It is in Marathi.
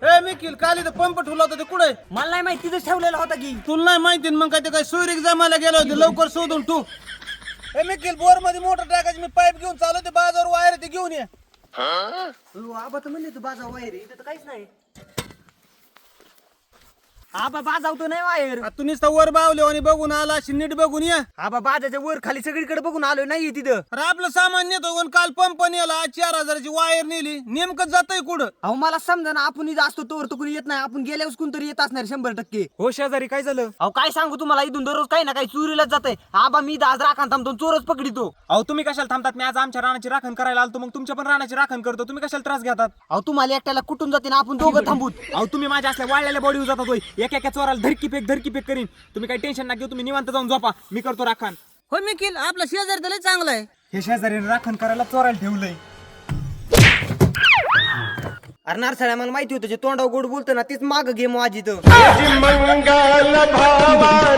ए निखिल काल इथं पंप ठेवला होता ते कुठे? मला नाही माहिती तिथं ठेवलेला होता की. तुला नाही माहिती मग काय ते काय सोयरीक जमायला गेलो होते लवकर शोधून तू. ए निखिल बोर मध्ये मोटर टाकायची मी पाईप घेऊन चालू ते बाजार वायर ते घेऊन ये. आबा तर म्हणले तू बाजा वायर इथं तर काहीच नाही. आबा बाजावतो नाही वायर. तू नुसता वर बावले आणि बघून आला अशी नीट बघून ये. आबा बाजाच्या वर खाली सगळीकडे बघून आलोय नाहीये तिथं. अरे आपलं सामान नेतो पण काल पंप नेला 4000ची वायर नेली नेमकं जातंय कुठं? अहो मला समजा ना आपण इथं असतो तोवर तर कुणी येत नाही. आपण गेल्यावर कोणतरी येत असणार 100%. हो शेजारी काय झालं? अहो काय सांगू तुम्हाला इथून दररोज काही ना काही चोरीलाच जातंय. आबा मी इथं आज राखण थांबतो चोरच पकडितो. अहो तुम्ही कशाला थांबतात? मी आज आमच्या रानाची राखण करायला आलतो, मग तुमच्या पण रानाची राखण करतो. तुम्ही कशाला त्रास घेतात? अहो तुम्हाला एकट्याला कुठून जाते ना आपण दोघं थांबूत. अहो तुम्ही माझ्या असल्या वाळलेल्या बॉडीवर जातात होय. एका चोराला धरकी फेक करीन. तुम्ही काही टेन्शन ना घेऊ, तुम्ही निवांत जाऊन झोपा, मी करतो राखण. हो निखिल आपला शेजारी तर चांगला आहे. हे शेजारीने राखण करायला चोराला ठेवलंय. अरे नारसाळ्या मला माहिती होतं जे तोंडावर गोड बोलतो ना तीच माग गेम वाजित. मंगल भावा